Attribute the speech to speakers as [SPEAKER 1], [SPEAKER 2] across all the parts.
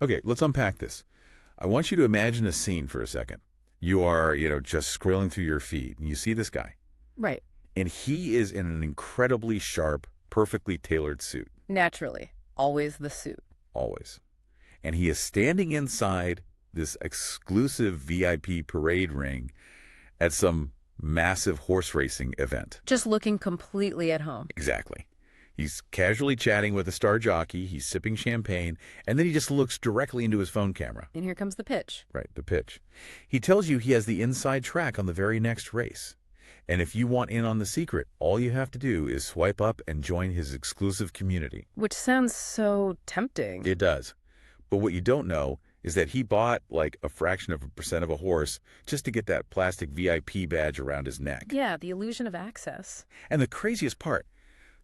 [SPEAKER 1] Okay, let's unpack this. I want you to imagine a scene for a second. You are, just scrolling through your feed, and you see this guy.
[SPEAKER 2] Right.
[SPEAKER 1] And he is in an incredibly sharp, perfectly tailored suit,
[SPEAKER 2] Naturally. Always the suit.
[SPEAKER 1] always. And he is standing inside this exclusive VIP parade ring at some massive horse racing event.
[SPEAKER 2] Just looking completely at home.
[SPEAKER 1] Exactly. He's casually chatting with a star jockey, he's sipping champagne, and then he just looks directly into his phone camera.
[SPEAKER 2] And here comes the pitch.
[SPEAKER 1] Right, the pitch. He tells you he has the inside track on the very next race. And if you want in on the secret, all you have to do is swipe up and join his exclusive community.
[SPEAKER 2] Which sounds so tempting.
[SPEAKER 1] It does. But what you don't know is that he bought like a fraction of a percent of a horse just to get that plastic VIP badge around his neck.
[SPEAKER 2] Yeah, the illusion of access.
[SPEAKER 1] And the craziest part,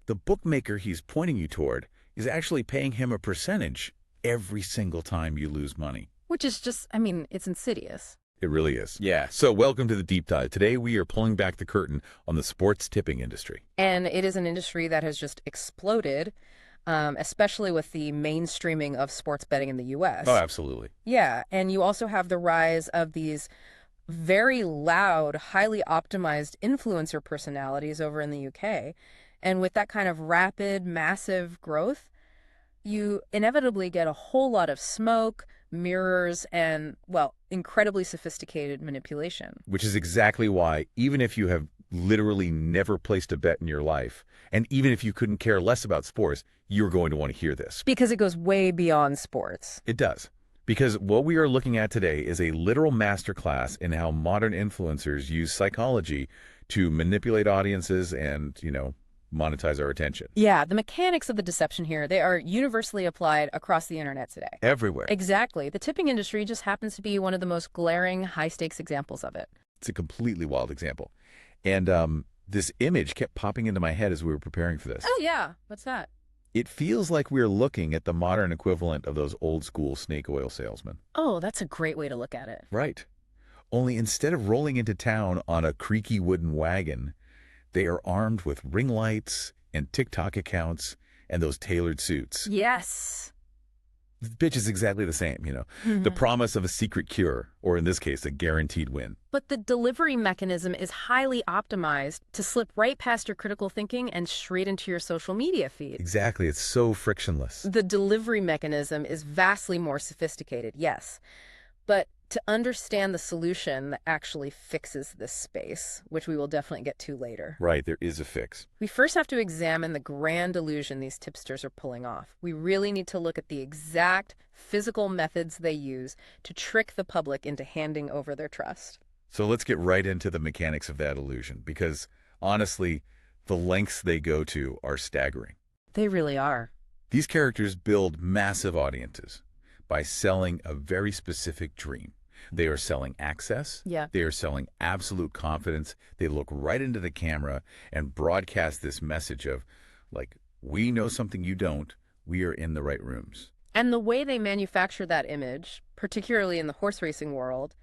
[SPEAKER 1] the bookmaker he's pointing you toward is actually paying him a percentage every single time you lose money.
[SPEAKER 2] Which is just, it's insidious.
[SPEAKER 1] It really is. Yeah. So welcome to the Deep Dive. Today we are pulling back the curtain on the sports tipping industry.
[SPEAKER 2] And it is an industry that has just exploded, especially with the mainstreaming of sports betting in the U.S.
[SPEAKER 1] Oh, absolutely.
[SPEAKER 2] Yeah, and you also have the rise of these very loud, highly optimized influencer personalities over in the UK. And with that kind of rapid, massive growth, you inevitably get a whole lot of smoke, mirrors, and, well, incredibly sophisticated manipulation.
[SPEAKER 1] Which is exactly why, even if you have literally never placed a bet in your life, and even if you couldn't care less about sports, you're going to want to hear this.
[SPEAKER 2] Because it goes way beyond sports.
[SPEAKER 1] It does. Because what we are looking at today is a literal masterclass in how modern influencers use psychology to manipulate audiences and, monetize our attention.
[SPEAKER 2] Yeah, the mechanics of the deception here, they are universally applied across the internet today.
[SPEAKER 1] Everywhere.
[SPEAKER 2] Exactly. The tipping industry just happens to be one of the most glaring, high-stakes examples of it.
[SPEAKER 1] It's a completely wild example. And this image kept popping into my head as we were preparing for this.
[SPEAKER 2] Oh, yeah. What's that?
[SPEAKER 1] It feels like we're looking at the modern equivalent of those old-school snake oil salesmen.
[SPEAKER 2] Oh, that's a great way to look at it.
[SPEAKER 1] Right. Only instead of rolling into town on a creaky wooden wagon, they are armed with ring lights and TikTok accounts and those tailored suits.
[SPEAKER 2] Yes.
[SPEAKER 1] The pitch is exactly the same, the promise of a secret cure, or in this case, a guaranteed win.
[SPEAKER 2] But the delivery mechanism is highly optimized to slip right past your critical thinking and straight into your social media feed.
[SPEAKER 1] Exactly. It's so frictionless.
[SPEAKER 2] The delivery mechanism is vastly more sophisticated, yes. But to understand the solution that actually fixes this space, which we will definitely get to later.
[SPEAKER 1] Right, there is a fix.
[SPEAKER 2] We first have to examine the grand illusion these tipsters are pulling off. We really need to look at the exact physical methods they use to trick the public into handing over their trust.
[SPEAKER 1] So let's get right into the mechanics of that illusion, because honestly, the lengths they go to are staggering.
[SPEAKER 2] They really are.
[SPEAKER 1] These characters build massive audiences by selling a very specific dream. They are selling access.
[SPEAKER 2] Yeah.
[SPEAKER 1] They are selling absolute confidence. They look right into the camera and broadcast this message of, we know something you don't. We are in the right rooms.
[SPEAKER 2] And the way they manufacture that image, particularly in the horse racing world,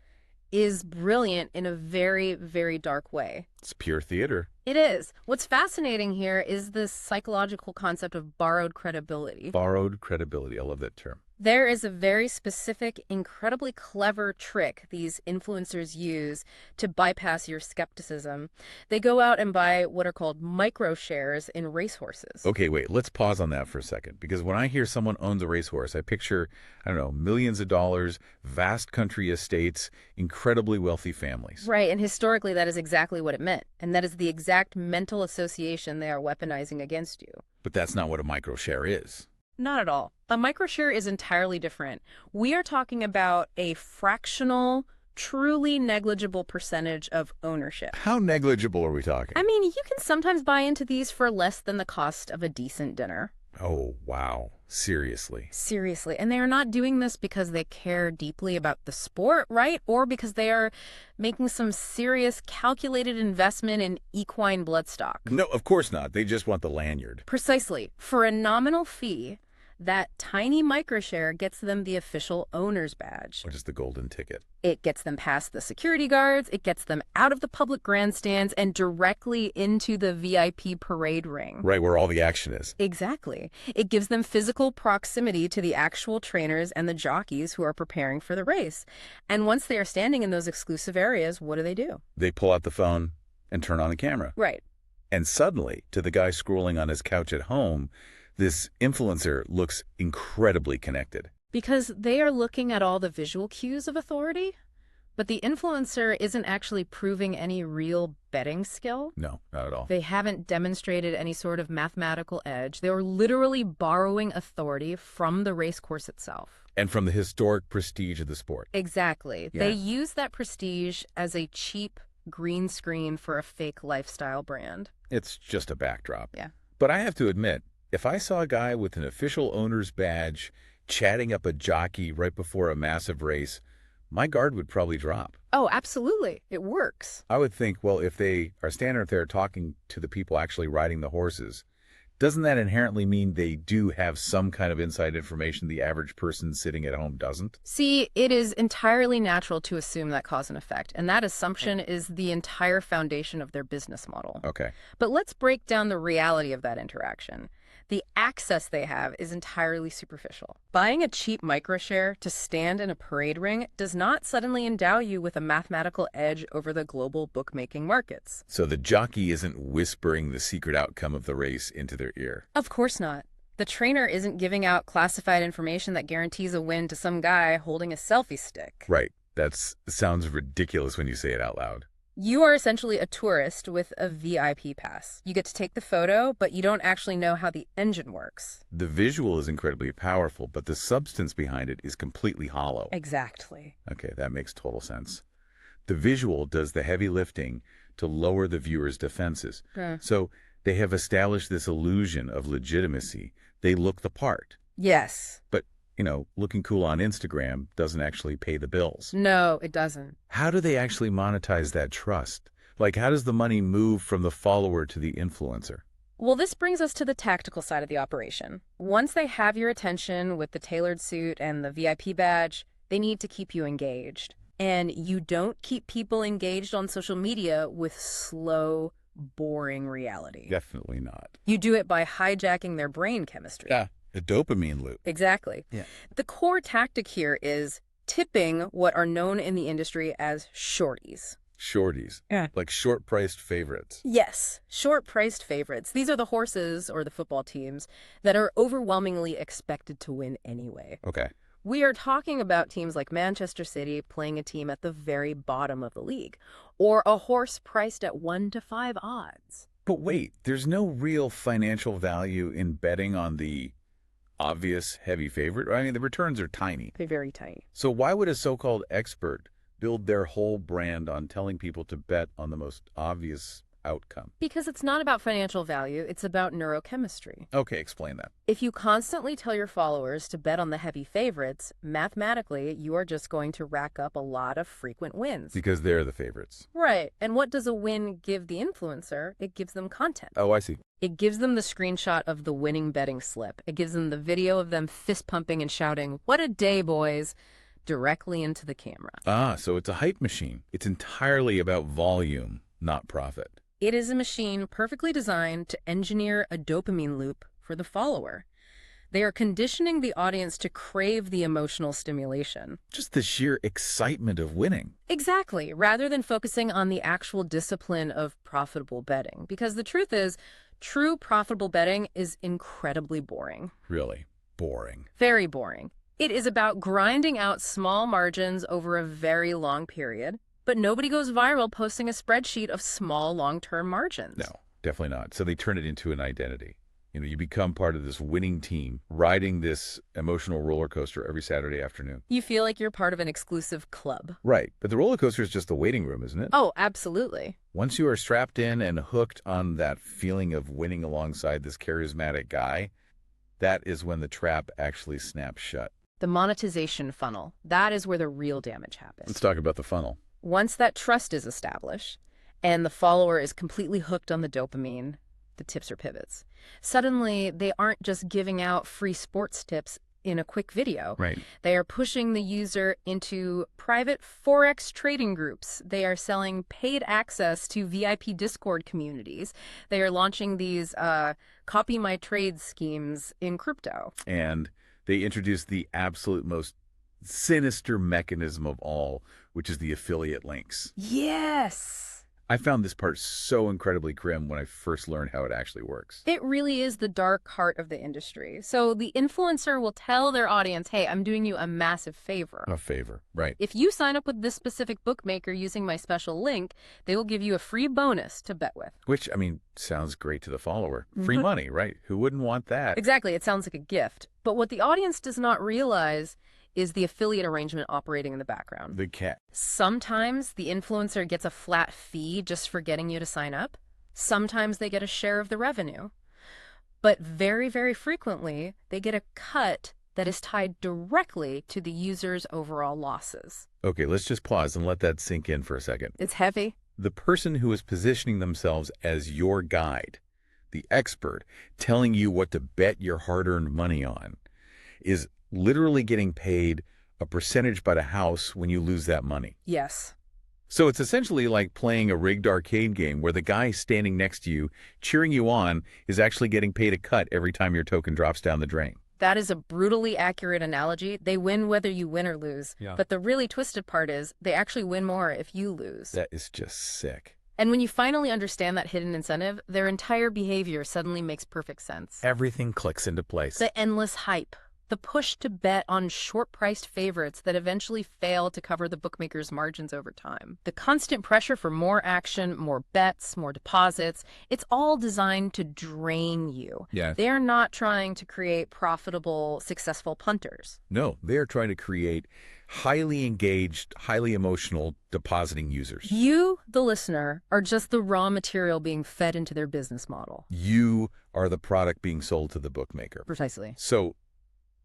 [SPEAKER 2] is brilliant in a very, very dark way.
[SPEAKER 1] It's pure theater.
[SPEAKER 2] It is. What's fascinating here is this psychological concept of borrowed credibility.
[SPEAKER 1] Borrowed credibility. I love that term.
[SPEAKER 2] There is a very specific, incredibly clever trick these influencers use to bypass your skepticism. They go out and buy what are called micro shares in racehorses.
[SPEAKER 1] Okay, wait, let's pause on that for a second. Because when I hear someone owns a racehorse, I picture, millions of dollars, vast country estates, incredibly wealthy families.
[SPEAKER 2] Right, and historically that is exactly what it meant. And that is the exact mental association they are weaponizing against you.
[SPEAKER 1] But that's not what a micro share is.
[SPEAKER 2] Not at all. A microshare is entirely different. We are talking about a fractional, truly negligible percentage of ownership.
[SPEAKER 1] How negligible are we talking?
[SPEAKER 2] You can sometimes buy into these for less than the cost of a decent dinner.
[SPEAKER 1] Oh, wow. Seriously.
[SPEAKER 2] Seriously. And they are not doing this because they care deeply about the sport, right? Or because they are making some serious calculated investment in equine bloodstock.
[SPEAKER 1] No, of course not. They just want the lanyard.
[SPEAKER 2] Precisely. For a nominal fee, That tiny microshare gets them the official owner's badge.
[SPEAKER 1] Which is the golden ticket.
[SPEAKER 2] It gets them past the security guards, it gets them out of the public grandstands and directly into the VIP parade ring.
[SPEAKER 1] Right where all the action is.
[SPEAKER 2] Exactly. It gives them physical proximity to the actual trainers and the jockeys who are preparing for the race. And once they are standing in those exclusive areas, what do?
[SPEAKER 1] They pull out the phone and turn on a camera.
[SPEAKER 2] Right.
[SPEAKER 1] And suddenly, to the guy scrolling on his couch at home, this influencer looks incredibly connected.
[SPEAKER 2] Because they are looking at all the visual cues of authority, but the influencer isn't actually proving any real betting skill.
[SPEAKER 1] No, not at all.
[SPEAKER 2] They haven't demonstrated any sort of mathematical edge. They were literally borrowing authority from the race course itself.
[SPEAKER 1] And from the historic prestige of the sport.
[SPEAKER 2] Exactly.
[SPEAKER 1] Yeah.
[SPEAKER 2] They use that prestige as a cheap green screen for a fake lifestyle brand.
[SPEAKER 1] It's just a backdrop.
[SPEAKER 2] Yeah.
[SPEAKER 1] But I have to admit, if I saw a guy with an official owner's badge chatting up a jockey right before a massive race, my guard would probably drop.
[SPEAKER 2] Oh, absolutely. It works.
[SPEAKER 1] I would think, well, if they are standing up there talking to the people actually riding the horses, doesn't that inherently mean they do have some kind of inside information the average person sitting at home doesn't?
[SPEAKER 2] See, it is entirely natural to assume that cause and effect, and that assumption is the entire foundation of their business model.
[SPEAKER 1] Okay.
[SPEAKER 2] But let's break down the reality of that interaction. The access they have is entirely superficial. Buying a cheap microshare to stand in a parade ring does not suddenly endow you with a mathematical edge over the global bookmaking markets.
[SPEAKER 1] So the jockey isn't whispering the secret outcome of the race into their ear.
[SPEAKER 2] Of course not. The trainer isn't giving out classified information that guarantees a win to some guy holding a selfie stick.
[SPEAKER 1] Right. That sounds ridiculous when you say it out loud.
[SPEAKER 2] You are essentially a tourist with a VIP pass. You get to take the photo, but you don't actually know how the engine works.
[SPEAKER 1] The visual is incredibly powerful, but the substance behind it is completely hollow.
[SPEAKER 2] Exactly.
[SPEAKER 1] Okay, that makes total sense. The visual does the heavy lifting to lower the viewer's defenses. So they have established this illusion of legitimacy. They look the part.
[SPEAKER 2] Yes.
[SPEAKER 1] But, looking cool on Instagram doesn't actually pay the bills.
[SPEAKER 2] No, it doesn't.
[SPEAKER 1] How do they actually monetize that trust? Like, how does the money move from the follower to the influencer?
[SPEAKER 2] Well, this brings us to the tactical side of the operation. Once they have your attention with the tailored suit and the VIP badge, they need to keep you engaged. And you don't keep people engaged on social media with slow, boring reality.
[SPEAKER 1] Definitely not.
[SPEAKER 2] You do it by hijacking their brain chemistry.
[SPEAKER 1] Yeah, a dopamine loop.
[SPEAKER 2] Exactly.
[SPEAKER 1] Yeah.
[SPEAKER 2] The core tactic here is tipping what are known in the industry as shorties.
[SPEAKER 1] Shorties.
[SPEAKER 2] Yeah.
[SPEAKER 1] Like short-priced favorites.
[SPEAKER 2] Yes, short-priced favorites. These are the horses or the football teams that are overwhelmingly expected to win anyway.
[SPEAKER 1] Okay.
[SPEAKER 2] We are talking about teams like Manchester City playing a team at the very bottom of the league, or a horse priced at 1 to 5 odds.
[SPEAKER 1] But wait, there's no real financial value in betting on the obvious heavy favorite. I mean, the returns are tiny.
[SPEAKER 2] They're very tiny.
[SPEAKER 1] So why would a so-called expert build their whole brand on telling people to bet on the most obvious outcome?
[SPEAKER 2] Because it's not about financial value, it's about neurochemistry.
[SPEAKER 1] Okay, explain that.
[SPEAKER 2] If you constantly tell your followers to bet on the heavy favorites, mathematically, you are just going to rack up a lot of frequent wins.
[SPEAKER 1] Because they're the favorites.
[SPEAKER 2] Right. And what does a win give the influencer? It gives them content.
[SPEAKER 1] Oh, I see.
[SPEAKER 2] It gives them the screenshot of the winning betting slip. It gives them the video of them fist pumping and shouting, "What a day, boys," directly into the camera.
[SPEAKER 1] Ah, so it's a hype machine. It's entirely about volume, not profit.
[SPEAKER 2] It is a machine perfectly designed to engineer a dopamine loop for the follower. They are conditioning the audience to crave the emotional stimulation.
[SPEAKER 1] Just the sheer excitement of winning.
[SPEAKER 2] Exactly, rather than focusing on the actual discipline of profitable betting. Because the truth is, true profitable betting is incredibly boring.
[SPEAKER 1] Really boring.
[SPEAKER 2] Very boring. It is about grinding out small margins over a very long period, but nobody goes viral posting a spreadsheet of small long-term margins.
[SPEAKER 1] No, definitely not. So they turn it into an identity. You become part of this winning team, riding this emotional roller coaster every Saturday afternoon.
[SPEAKER 2] You feel like you're part of an exclusive club.
[SPEAKER 1] Right. But the roller coaster is just the waiting room, isn't it?
[SPEAKER 2] Oh, absolutely.
[SPEAKER 1] Once you are strapped in and hooked on that feeling of winning alongside this charismatic guy, that is when the trap actually snaps shut.
[SPEAKER 2] The monetization funnel, that is where the real damage happens.
[SPEAKER 1] Let's talk about the funnel.
[SPEAKER 2] Once that trust is established and the follower is completely hooked on the dopamine, the tipster pivots. Suddenly, they aren't just giving out free sports tips in a quick video.
[SPEAKER 1] Right.
[SPEAKER 2] They are pushing the user into private Forex trading groups. They are selling paid access to VIP Discord communities. They are launching these copy my trade schemes in crypto.
[SPEAKER 1] And they introduced the absolute most sinister mechanism of all, which is the affiliate links.
[SPEAKER 2] Yes.
[SPEAKER 1] I found this part so incredibly grim when I first learned how it actually works.
[SPEAKER 2] It really is the dark heart of the industry. So the influencer will tell their audience, hey, I'm doing you a massive favor.
[SPEAKER 1] A favor, right.
[SPEAKER 2] If you sign up with this specific bookmaker using my special link, they will give you a free bonus to bet with.
[SPEAKER 1] Which, I mean, sounds great to the follower. Free money, right? Who wouldn't want that?
[SPEAKER 2] Exactly. It sounds like a gift. But what the audience does not realize is the affiliate arrangement operating in the background.
[SPEAKER 1] The cat.
[SPEAKER 2] Sometimes the influencer gets a flat fee just for getting you to sign up. Sometimes they get a share of the revenue. But very, very frequently, they get a cut that is tied directly to the user's overall losses.
[SPEAKER 1] Okay, let's just pause and let that sink in for a second.
[SPEAKER 2] It's heavy.
[SPEAKER 1] The person who is positioning themselves as your guide, the expert, telling you what to bet your hard-earned money on, is literally getting paid a percentage by the house when you lose that money.
[SPEAKER 2] Yes.
[SPEAKER 1] So it's essentially like playing a rigged arcade game where the guy standing next to you, cheering you on, is actually getting paid a cut every time your token drops down the drain.
[SPEAKER 2] That is a brutally accurate analogy. They win whether you win or lose.
[SPEAKER 1] Yeah.
[SPEAKER 2] But the really twisted part is they actually win more if you lose.
[SPEAKER 1] That is just sick.
[SPEAKER 2] And when you finally understand that hidden incentive, their entire behavior suddenly makes perfect sense.
[SPEAKER 1] Everything clicks into place.
[SPEAKER 2] The endless hype. The push to bet on short-priced favorites that eventually fail to cover the bookmaker's margins over time. The constant pressure for more action, more bets, more deposits, it's all designed to drain you.
[SPEAKER 1] Yeah.
[SPEAKER 2] They're not trying to create profitable, successful punters.
[SPEAKER 1] No, they're trying to create highly engaged, highly emotional depositing users.
[SPEAKER 2] You, the listener, are just the raw material being fed into their business model.
[SPEAKER 1] You are the product being sold to the bookmaker.
[SPEAKER 2] Precisely.
[SPEAKER 1] So,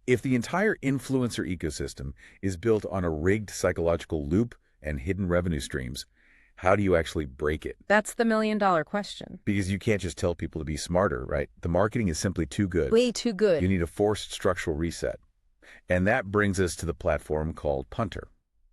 [SPEAKER 1] if the entire influencer ecosystem is built on a rigged psychological loop and hidden revenue streams, how do you actually break it?
[SPEAKER 2] That's the million-dollar question.
[SPEAKER 1] Because you can't just tell people to be smarter, right? The marketing is simply too good.
[SPEAKER 2] Way too good.
[SPEAKER 1] You need a forced structural reset. And that brings us to the platform called Punter.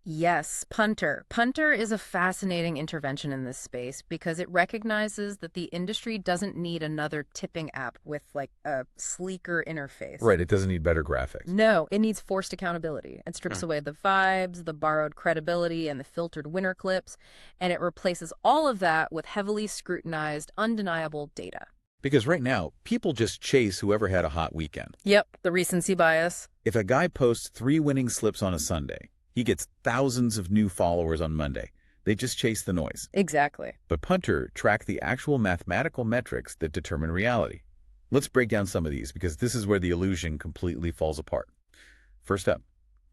[SPEAKER 2] Yes, Punter. Punter is a fascinating intervention in this space because it recognizes that the industry doesn't need another tipping app with like a sleeker interface.
[SPEAKER 1] Right, it doesn't need better graphics.
[SPEAKER 2] No, it needs forced accountability. It strips away the vibes, the borrowed credibility, and the filtered winner clips, and it replaces all of that with heavily scrutinized, undeniable data.
[SPEAKER 1] Because right now, people just chase whoever had a hot weekend.
[SPEAKER 2] Yep, the recency bias.
[SPEAKER 1] If a guy posts 3 winning slips on a Sunday, he gets thousands of new followers on Monday. They just chase the noise.
[SPEAKER 2] Exactly.
[SPEAKER 1] But Punter track the actual mathematical metrics that determine reality. Let's break down some of these because this is where the illusion completely falls apart. First up,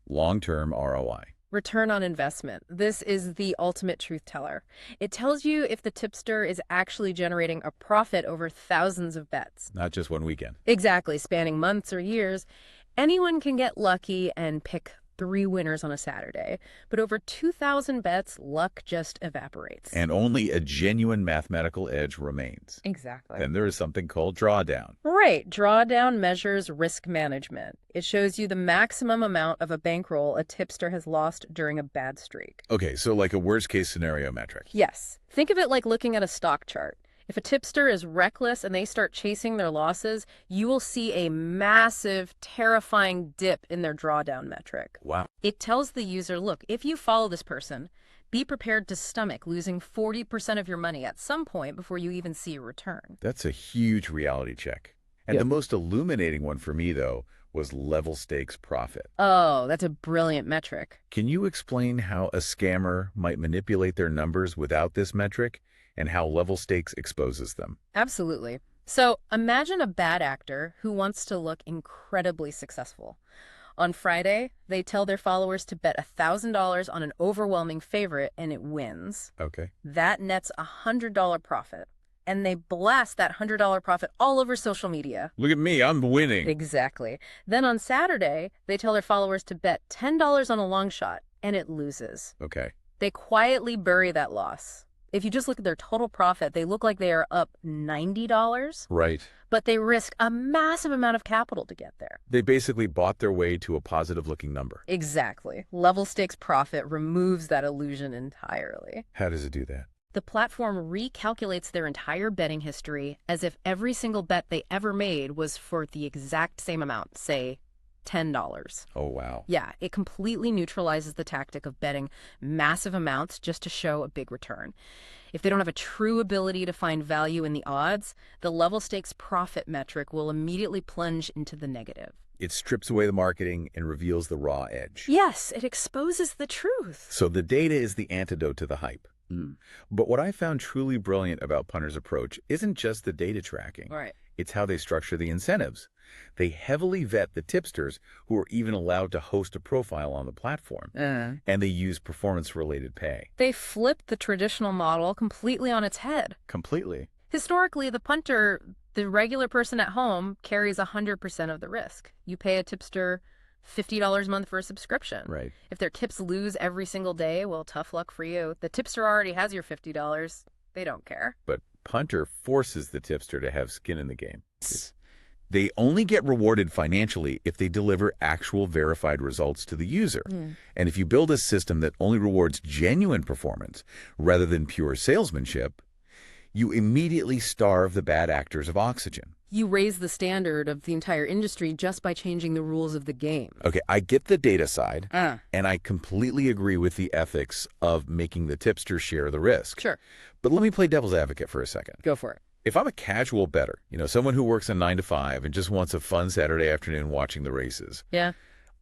[SPEAKER 1] long-term ROI.
[SPEAKER 2] Return on investment. This is the ultimate truth teller. It tells you if the tipster is actually generating a profit over thousands of bets.
[SPEAKER 1] Not just one weekend.
[SPEAKER 2] Exactly, spanning months or years. Anyone can get lucky and pick 3 winners on a Saturday, but over 2,000 bets, luck just evaporates.
[SPEAKER 1] And only a genuine mathematical edge remains.
[SPEAKER 2] Exactly.
[SPEAKER 1] Then there is something called drawdown.
[SPEAKER 2] Right. Drawdown measures risk management. It shows you the maximum amount of a bankroll a tipster has lost during a bad streak.
[SPEAKER 1] Okay, so like a worst-case scenario metric.
[SPEAKER 2] Yes. Think of it like looking at a stock chart. If a tipster is reckless and they start chasing their losses, you will see a massive, terrifying dip in their drawdown metric.
[SPEAKER 1] Wow.
[SPEAKER 2] It tells the user, look, if you follow this person, be prepared to stomach losing 40% of your money at some point before you even see a return.
[SPEAKER 1] That's a huge reality check. And the most illuminating one for me, though, was level stakes profit.
[SPEAKER 2] Oh, that's a brilliant metric.
[SPEAKER 1] Can you explain how a scammer might manipulate their numbers without this metric and how level stakes exposes them?
[SPEAKER 2] Absolutely. So imagine a bad actor who wants to look incredibly successful. On Friday, they tell their followers to bet $1,000 on an overwhelming favorite and it wins.
[SPEAKER 1] Okay.
[SPEAKER 2] That nets a $100 profit. And they blast that $100 profit all over social media.
[SPEAKER 1] Look at me, I'm winning.
[SPEAKER 2] Exactly. Then on Saturday, they tell their followers to bet $10 on a long shot, and it loses.
[SPEAKER 1] Okay.
[SPEAKER 2] They quietly bury that loss. If you just look at their total profit, they look like they are up $90,
[SPEAKER 1] Right.
[SPEAKER 2] but they risk a massive amount of capital to get there.
[SPEAKER 1] They basically bought their way to a positive-looking number.
[SPEAKER 2] Exactly. Level stakes profit removes that illusion entirely.
[SPEAKER 1] How does it do that?
[SPEAKER 2] The platform recalculates their entire betting history as if every single bet they ever made was for the exact same amount, say $10.
[SPEAKER 1] Oh, wow.
[SPEAKER 2] Yeah, it completely neutralizes the tactic of betting massive amounts just to show a big return. If they don't have a true ability to find value in the odds, the level stakes profit metric will immediately plunge into the negative.
[SPEAKER 1] It strips away the marketing and reveals the raw edge.
[SPEAKER 2] Yes, it exposes the truth.
[SPEAKER 1] So the data is the antidote to the hype. But what I found truly brilliant about Punter's approach isn't just the data tracking.
[SPEAKER 2] Right.
[SPEAKER 1] It's how they structure the incentives. They heavily vet the tipsters who are even allowed to host a profile on the platform. And they use performance-related pay.
[SPEAKER 2] They flipped the traditional model completely on its head.
[SPEAKER 1] Completely.
[SPEAKER 2] Historically, the punter, the regular person at home, carries 100% of the risk. You pay a tipster $50 a month for a subscription.
[SPEAKER 1] Right.
[SPEAKER 2] If their tips lose every single day, well, tough luck for you. The tipster already has your $50. They don't care.
[SPEAKER 1] But Punter forces the tipster to have skin in the game. They only get rewarded financially if they deliver actual verified results to the user. And if you build a system that only rewards genuine performance rather than pure salesmanship, you immediately starve the bad actors of oxygen.
[SPEAKER 2] You raise the standard of the entire industry just by changing the rules of the game.
[SPEAKER 1] Okay, I get the data side, and I completely agree with the ethics of making the tipster share the risk.
[SPEAKER 2] Sure.
[SPEAKER 1] But let me play devil's advocate for a second.
[SPEAKER 2] Go for it.
[SPEAKER 1] If I'm a casual bettor, someone who works a 9 to 5 and just wants a fun Saturday afternoon watching the races,
[SPEAKER 2] Yeah.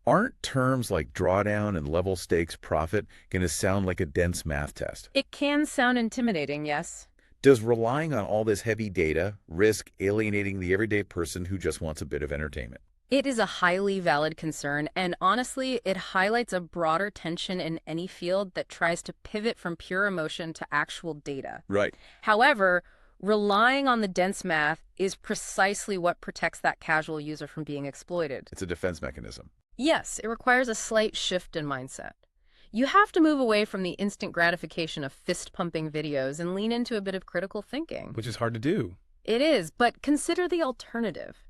[SPEAKER 1] aren't terms like drawdown and level stakes profit going to sound like a dense math test?
[SPEAKER 2] It can sound intimidating, yes.
[SPEAKER 1] Does relying on all this heavy data risk alienating the everyday person who just wants a bit of entertainment?
[SPEAKER 2] It is a highly valid concern, and honestly, it highlights a broader tension in any field that tries to pivot from pure emotion to actual data.
[SPEAKER 1] Right.
[SPEAKER 2] However, relying on the dense math is precisely what protects that casual user from being exploited.
[SPEAKER 1] It's a defense mechanism.
[SPEAKER 2] Yes, it requires a slight shift in mindset. You have to move away from the instant gratification of fist-pumping videos and lean into a bit of critical thinking.
[SPEAKER 1] Which is hard to do.
[SPEAKER 2] It is, but consider the alternative.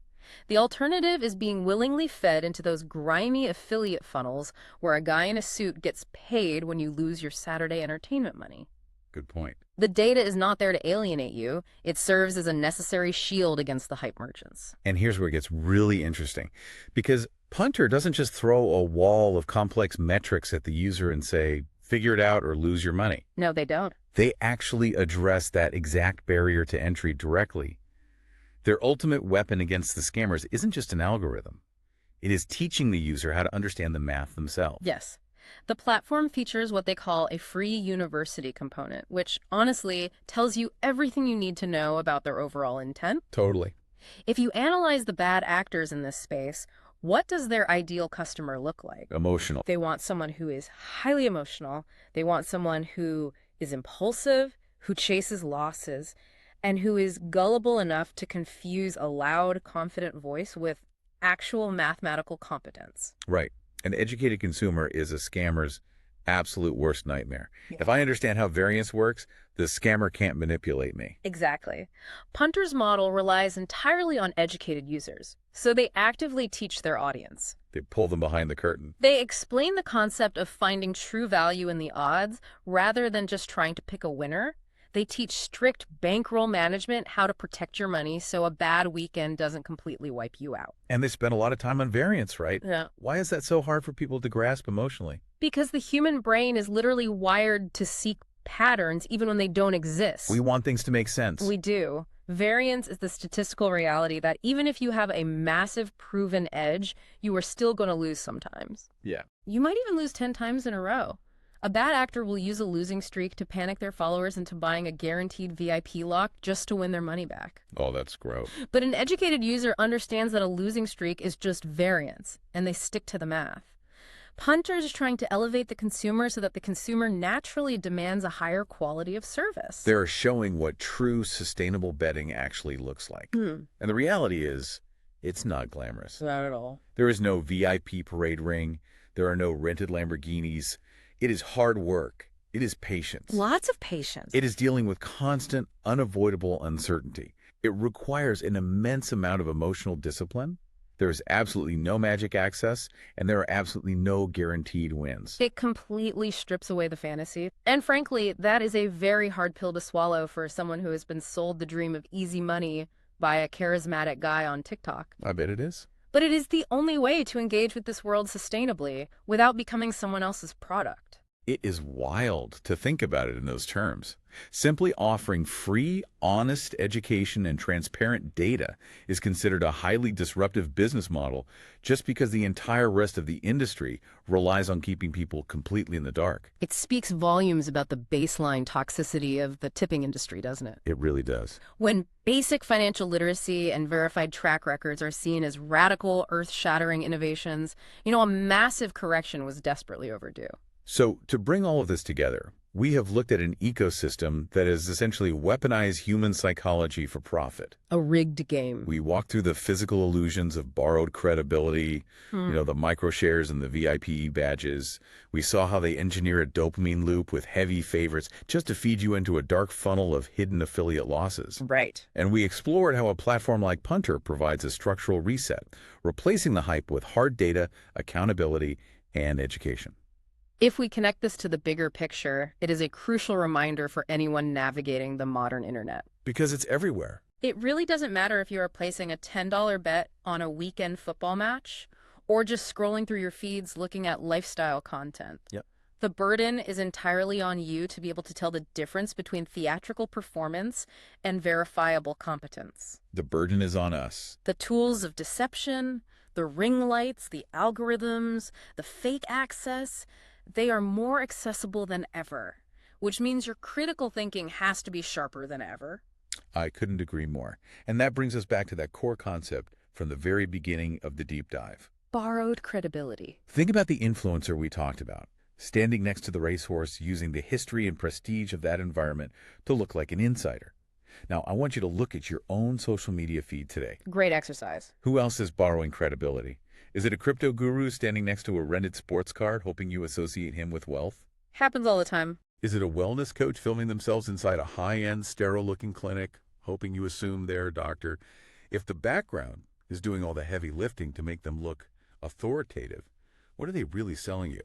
[SPEAKER 2] The alternative is being willingly fed into those grimy affiliate funnels where a guy in a suit gets paid when you lose your Saturday entertainment money.
[SPEAKER 1] Good point.
[SPEAKER 2] The data is not there to alienate you. It serves as a necessary shield against the hype merchants.
[SPEAKER 1] And here's where it gets really interesting. Because Punter doesn't just throw a wall of complex metrics at the user and say, figure it out or lose your money.
[SPEAKER 2] No, they don't.
[SPEAKER 1] They actually address that exact barrier to entry directly. Their ultimate weapon against the scammers isn't just an algorithm. It is teaching the user how to understand the math themselves.
[SPEAKER 2] Yes. The platform features what they call a free university component, which honestly tells you everything you need to know about their overall intent.
[SPEAKER 1] Totally.
[SPEAKER 2] If you analyze the bad actors in this space, what does their ideal customer look like?
[SPEAKER 1] Emotional.
[SPEAKER 2] They want someone who is highly emotional. They want someone who is impulsive, who chases losses, and who is gullible enough to confuse a loud, confident voice with actual mathematical competence.
[SPEAKER 1] Right. An educated consumer is a scammer's absolute worst nightmare.
[SPEAKER 2] Yeah.
[SPEAKER 1] If I understand how variance works, the scammer can't manipulate me.
[SPEAKER 2] Exactly. Punter's model relies entirely on educated users, so they actively teach their audience.
[SPEAKER 1] They pull them behind the curtain.
[SPEAKER 2] They explain the concept of finding true value in the odds rather than just trying to pick a winner. They teach strict bankroll management, how to protect your money so a bad weekend doesn't completely wipe you out.
[SPEAKER 1] And they spend a lot of time on variance, right?
[SPEAKER 2] Yeah.
[SPEAKER 1] Why is that so hard for people to grasp emotionally?
[SPEAKER 2] Because the human brain is literally wired to seek patterns even when they don't exist.
[SPEAKER 1] We want things to make sense.
[SPEAKER 2] We do. Variance is the statistical reality that even if you have a massive proven edge, you are still going to lose sometimes.
[SPEAKER 1] Yeah.
[SPEAKER 2] You might even lose 10 times in a row. A bad actor will use a losing streak to panic their followers into buying a guaranteed VIP lock just to win their money back.
[SPEAKER 1] Oh, that's gross.
[SPEAKER 2] But an educated user understands that a losing streak is just variance, and they stick to the math. Punter is trying to elevate the consumer so that the consumer naturally demands a higher quality of service.
[SPEAKER 1] They're showing what true sustainable betting actually looks like. And the reality is, it's not glamorous.
[SPEAKER 2] Not at all.
[SPEAKER 1] There is no VIP parade ring. There are no rented Lamborghinis. It is hard work, It is patience.
[SPEAKER 2] Lots of patience.
[SPEAKER 1] It is dealing with constant, unavoidable uncertainty. It requires an immense amount of emotional discipline. There is absolutely no magic access, and there are absolutely no guaranteed wins.
[SPEAKER 2] It completely strips away the fantasy. And frankly, that is a very hard pill to swallow for someone who has been sold the dream of easy money by a charismatic guy on TikTok.
[SPEAKER 1] I bet it is.
[SPEAKER 2] But it is the only way to engage with this world sustainably without becoming someone else's product.
[SPEAKER 1] It is wild to think about it in those terms. Simply offering free, honest education and transparent data is considered a highly disruptive business model just because the entire rest of the industry relies on keeping people completely in the dark.
[SPEAKER 2] It speaks volumes about the baseline toxicity of the tipping industry, doesn't it?
[SPEAKER 1] It really does.
[SPEAKER 2] When basic financial literacy and verified track records are seen as radical, earth-shattering innovations, a massive correction was desperately overdue.
[SPEAKER 1] So, to bring all of this together, we have looked at an ecosystem that has essentially weaponized human psychology for profit.
[SPEAKER 2] A rigged game.
[SPEAKER 1] We walked through the physical illusions of borrowed credibility, the microshares and the VIP badges. We saw how they engineer a dopamine loop with heavy favorites just to feed you into a dark funnel of hidden affiliate losses.
[SPEAKER 2] Right.
[SPEAKER 1] And we explored how a platform like Punter provides a structural reset, replacing the hype with hard data, accountability, and education.
[SPEAKER 2] If we connect this to the bigger picture, it is a crucial reminder for anyone navigating the modern internet.
[SPEAKER 1] Because it's everywhere.
[SPEAKER 2] It really doesn't matter if you are placing a $10 bet on a weekend football match or just scrolling through your feeds looking at lifestyle content.
[SPEAKER 1] Yep.
[SPEAKER 2] The burden is entirely on you to be able to tell the difference between theatrical performance and verifiable competence.
[SPEAKER 1] The burden is on us.
[SPEAKER 2] The tools of deception, the ring lights, the algorithms, the fake access, they are more accessible than ever, which means your critical thinking has to be sharper than ever.
[SPEAKER 1] I couldn't agree more. And that brings us back to that core concept from the very beginning of the deep dive.
[SPEAKER 2] Borrowed credibility.
[SPEAKER 1] Think about the influencer we talked about, standing next to the racehorse using the history and prestige of that environment to look like an insider. Now, I want you to look at your own social media feed today.
[SPEAKER 2] Great exercise.
[SPEAKER 1] Who else is borrowing credibility? Is it a crypto guru standing next to a rented sports card hoping you associate him with wealth?
[SPEAKER 2] Happens all the time.
[SPEAKER 1] Is it a wellness coach filming themselves inside a high-end, sterile-looking clinic, hoping you assume they're a doctor? If the background is doing all the heavy lifting to make them look authoritative, what are they really selling you?